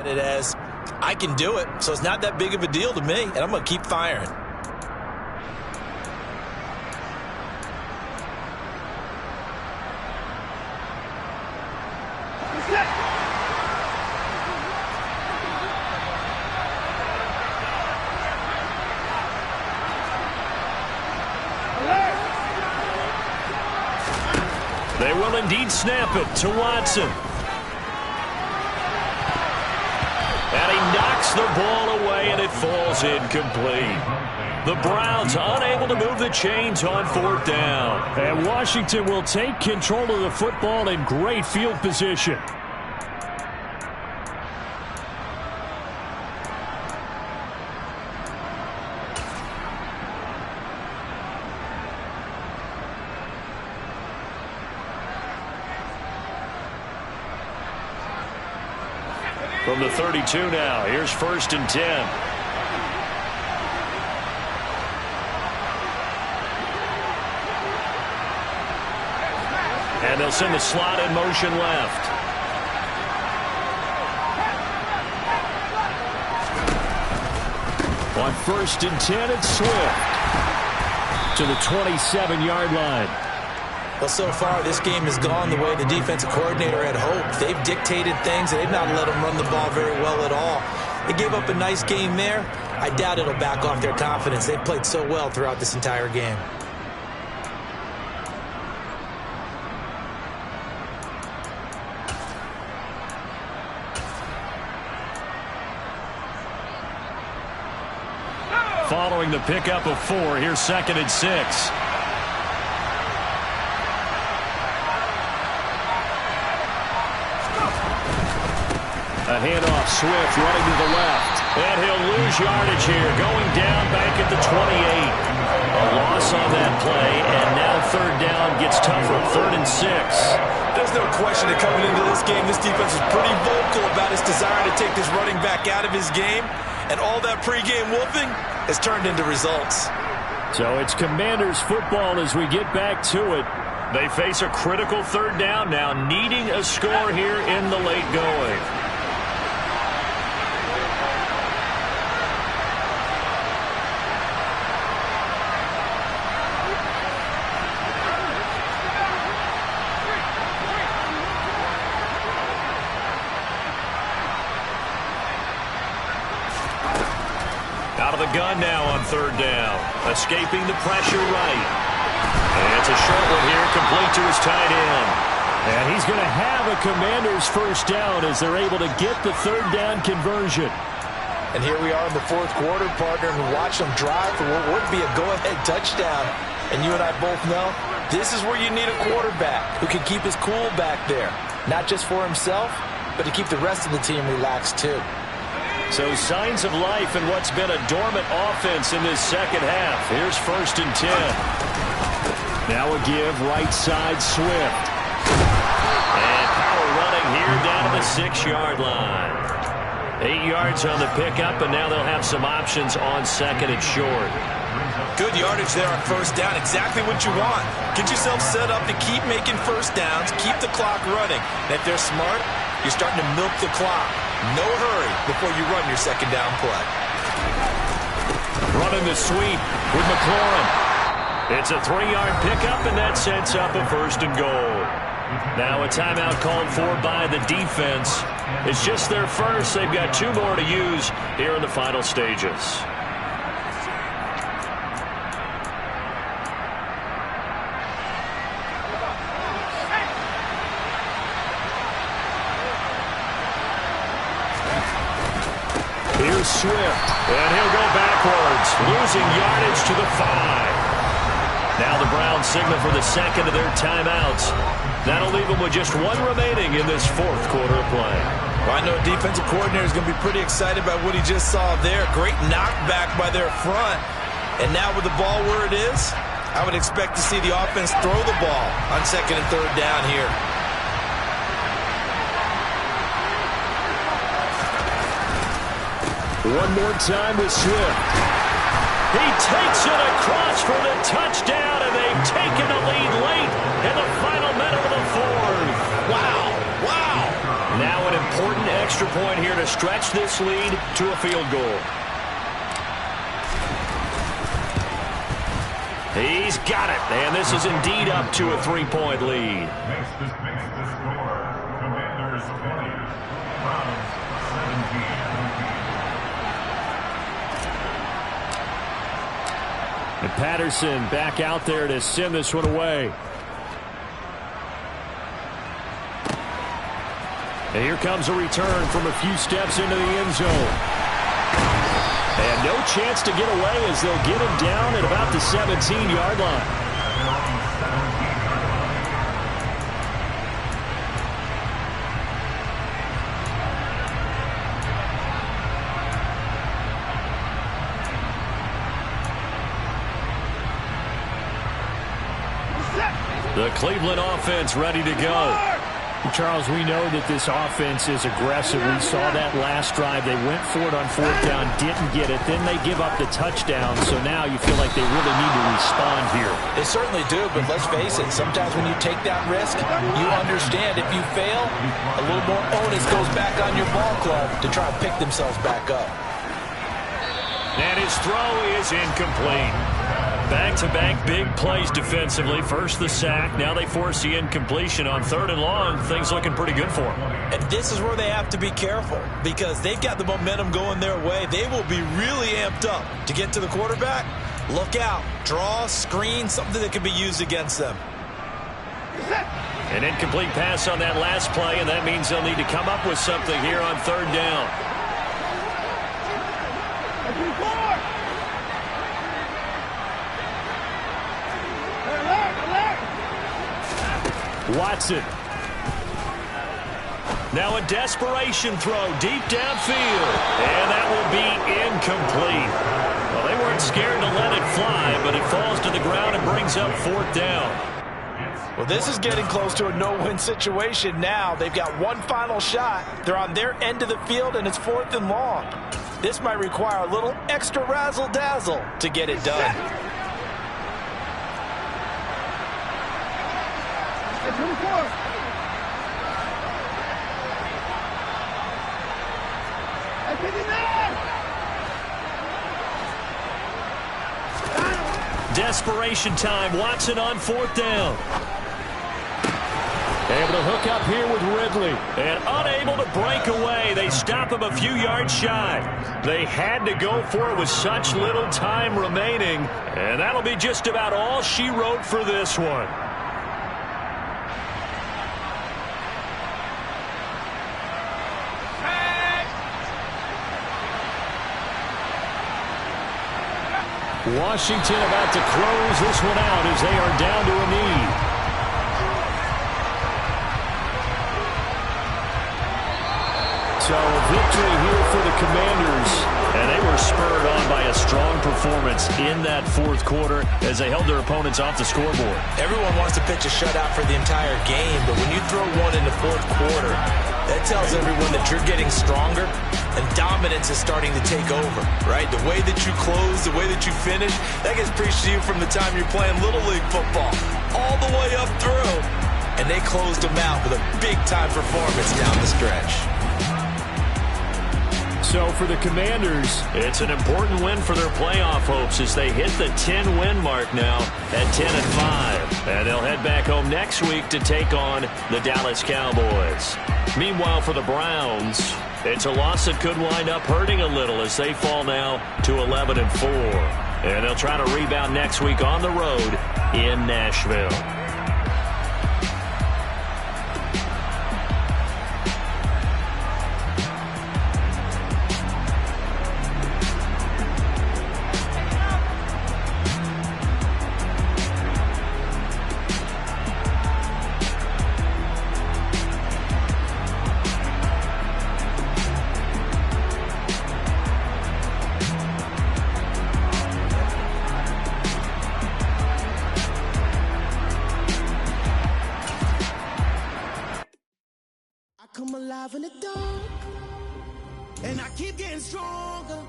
It as I can do it, so it's not that big of a deal to me, and I'm going to keep firing. They will indeed snap it to Watson. And he knocks the ball away, and it falls incomplete. The Browns unable to move the chains on 4th down. And Washington will take control of the football in great field position. From the 32 now, here's 1st and 10. And they'll send the slot in motion left. On 1st and 10, it's Swift to the 27-yard line. Well, so far, this game has gone the way the defensive coordinator had hoped. They've dictated things, and they've not let them run the ball very well at all. They gave up a nice game there. I doubt it'll back off their confidence. They've played so well throughout this entire game. Following the pickup of 4, here's 2nd and 6. A handoff, Swift running to the left. And he'll lose yardage here, going down back at the 28. A loss on that play, and now 3rd down gets tougher, 3rd and 6. There's no question that coming into this game, this defense is pretty vocal about its desire to take this running back out of his game, and all that pregame wolfing has turned into results. So it's Commanders football as we get back to it. They face a critical 3rd down now, needing a score here in the late going. Out of the gun now on 3rd down. Escaping the pressure right. And it's a short one here, complete to his tight end. And he's going to have a Commanders 1st down as they're able to get the 3rd down conversion. And here we are in the 4th quarter, partner, and we watch them drive for what would be a go-ahead touchdown. And you and I both know this is where you need a quarterback who can keep his cool back there. Not just for himself, but to keep the rest of the team relaxed too. So signs of life in what's been a dormant offense in this 2nd half. Here's 1st and 10. Now a give right side Swift. And power running here down to the 6-yard line. 8 yards on the pickup, and now they'll have some options on 2nd and short. Good yardage there on 1st down. Exactly what you want. Get yourself set up to keep making 1st downs, keep the clock running. And if they're smart, you're starting to milk the clock. No hurry before you run your 2nd down play. Running the sweep with McLaurin. It's a 3-yard pickup, and that sets up a 1st and goal. Now a timeout called for by the defense. It's just their first. They've got 2 more to use here in the final stages. Here's Swift. And he'll go backwards, losing yardage to the 5. Now the Browns signal for the 2nd of their timeouts. That'll leave them with just 1 remaining in this 4th quarter of play. Well, I know a defensive coordinator is going to be pretty excited about what he just saw there. Great knockback by their front. And now with the ball where it is, I would expect to see the offense throw the ball on 2nd and 3rd down here. One more time with Swift. He takes it across for the touchdown, and they've taken the lead late in the final minute of the 4th. Wow. Now an important extra point here to stretch this lead to a field goal. He's got it, and this is indeed up to a 3-point lead. Makes the score. Commanders 20, Browns 17. And Patterson back out there to send this one away. And here comes a return from a few steps into the end zone. And no chance to get away as they'll get him down at about the 17-yard line. The Cleveland offense ready to go. Charles, we know that this offense is aggressive. We saw that last drive. They went for it on 4th down, didn't get it. Then they give up the touchdown. So now you feel like they really need to respond here. They certainly do, but let's face it, sometimes when you take that risk, you understand if you fail, a little more onus goes back on your ball club to try and pick themselves back up. And his throw is incomplete. Back-to-back big plays defensively. First the sack. Now they force the incompletion on 3rd and long. Things looking pretty good for them. And this is where they have to be careful because they've got the momentum going their way. They will be really amped up to get to the quarterback. Look out. Draw, screen, something that can be used against them. An incomplete pass on that last play, and that means they'll need to come up with something here on 3rd down. Watson. Now a desperation throw deep downfield. And that will be incomplete. Well, they weren't scared to let it fly, but it falls to the ground and brings up 4th down. Well, this is getting close to a no-win situation now. They've got one final shot. They're on their end of the field, and it's 4th and long. This might require a little extra razzle-dazzle to get it done. Desperation time. Watson on 4th down. Able to hook up here with Ridley. And unable to break away. They stop him a few yards shy. They had to go for it with such little time remaining. And that'll be just about all she wrote for this one. Washington about to close this one out as they are down to a knee. So a victory here for the Commanders. And they were spurred on by a strong performance in that 4th quarter as they held their opponents off the scoreboard. Everyone wants to pitch a shutout for the entire game, but when you throw one in the 4th quarter, that tells everyone that you're getting stronger and dominance is starting to take over, right? The way that you close, the way that you finish, that gets preached to you from the time you're playing Little League football all the way up through. And they closed them out with a big-time performance down the stretch. So for the Commanders, it's an important win for their playoff hopes as they hit the 10-win mark now at 10-5. And they'll head back home next week to take on the Dallas Cowboys. Meanwhile, for the Browns, it's a loss that could wind up hurting a little as they fall now to 11-4. And they'll try to rebound next week on the road in Nashville. Come alive in the dark, and I keep getting stronger.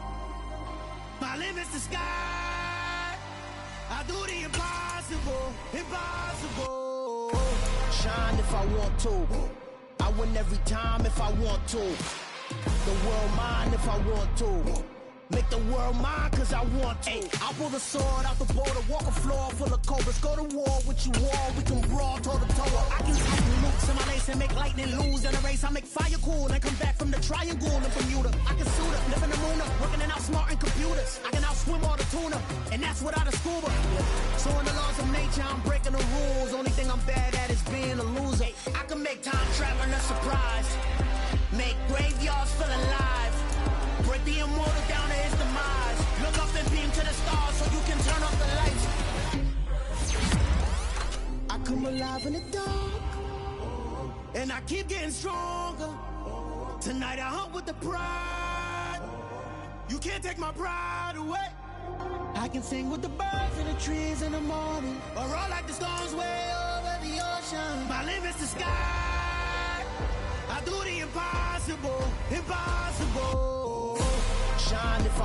My limit's the sky. I do the impossible, impossible. Shine if I want to. I win every time if I want to. The world mine if I want to. Make the world mine cause I want to. I'll pull the sword out the border, walk a floor full of cobras. Go to war with you all, we can brawl toe to toe. I can nukes in my lace and make lightning lose in a race. I make fire cool and come back from the triangle in Bermuda. I can suit up, live in the moon up, working and outsmarting computers. I can outswim all the tuna, and that's without a scuba. So in the laws of nature, I'm breaking the rules. Only thing I'm bad at is being a loser. I can make time traveling a surprise, make graveyards feel alive. Break the immortal down to his demise. Look up and beam to the stars so you can turn off the lights. I come alive in the dark, and I keep getting stronger. Tonight I hunt with the pride. You can't take my pride away. I can sing with the birds and the trees in the morning, or roll like the storms way over the ocean. My limit's the sky. I do the impossible, impossible. Shine if I